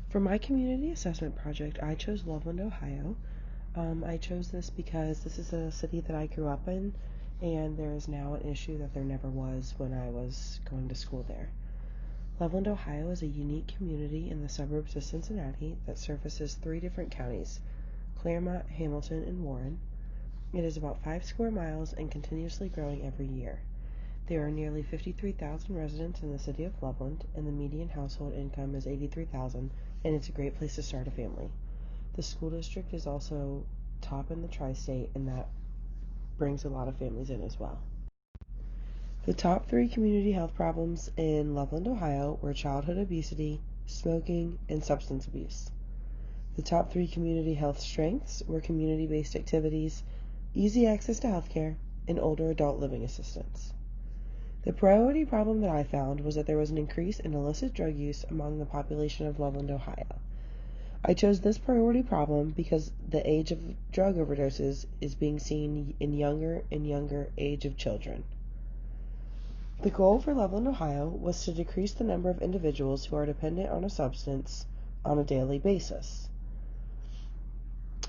For my community assessment project, I chose Loveland, Ohio. I chose this because this is a city that I grew up in, and there is now an issue that there never was when I was going to school there. Loveland, Ohio is a unique community in the suburbs of Cincinnati that services 3 different counties: Claremont, Hamilton, and Warren. It is about 5 square miles and continuously growing every year. There are nearly 53,000 residents in the city of Loveland, and the median household income is $83,000, and it's a great place to start a family. The school district is also top in the tri-state, and that brings a lot of families in as well. The top 3 community health problems in Loveland, Ohio were childhood obesity, smoking, and substance abuse. The top 3 community health strengths were community-based activities, easy access to healthcare, and older adult living assistance. The priority problem that I found was that there was an increase in illicit drug use among the population of Loveland, Ohio. I chose this priority problem because the age of drug overdoses is being seen in younger and younger age of children. The goal for Loveland, Ohio was to decrease the number of individuals who are dependent on a substance on a daily basis.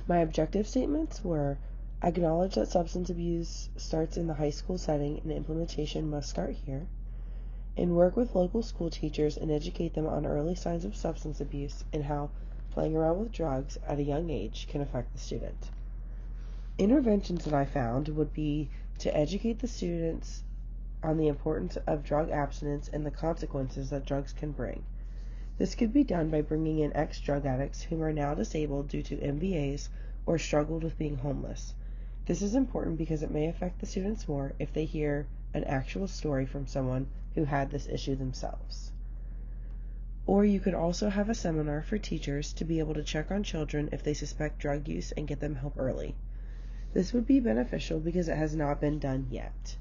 My objective statements were: acknowledge that substance abuse starts in the high school setting and implementation must start here, and work with local school teachers and educate them on early signs of substance abuse and how playing around with drugs at a young age can affect the student. Interventions that I found would be to educate the students on the importance of drug abstinence and the consequences that drugs can bring. This could be done by bringing in ex-drug addicts who are now disabled due to MVAs or struggled with being homeless. This is important because it may affect the students more if they hear an actual story from someone who had this issue themselves. Or you could also have a seminar for teachers to be able to check on children if they suspect drug use and get them help early. This would be beneficial because it has not been done yet.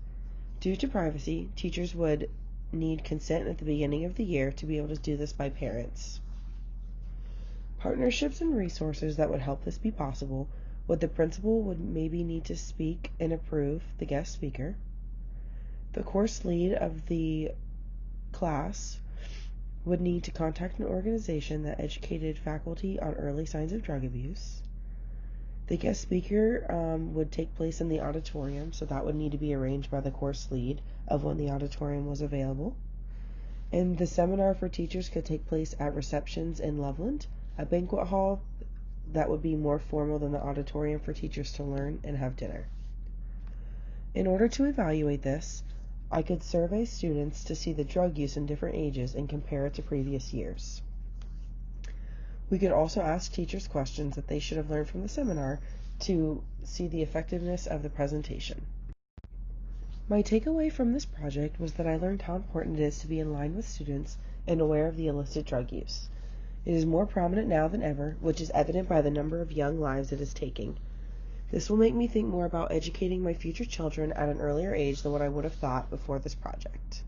Due to privacy, teachers would need consent at the beginning of the year to be able to do this by parents. Partnerships and resources that would help this be possible would the principal would maybe need to speak and approve the guest speaker. The course lead of the class would need to contact an organization that educated faculty on early signs of drug abuse. The guest speaker would take place in the auditorium, so that would need to be arranged by the course lead of when the auditorium was available. And the seminar for teachers could take place at receptions in Loveland, a banquet hall that would be more formal than the auditorium for teachers to learn and have dinner. In order to evaluate this, I could survey students to see the drug use in different ages and compare it to previous years. We could also ask teachers questions that they should have learned from the seminar to see the effectiveness of the presentation. My takeaway from this project was that I learned how important it is to be in line with students and aware of the illicit drug use. It is more prominent now than ever, which is evident by the number of young lives it is taking. This will make me think more about educating my future children at an earlier age than what I would have thought before this project.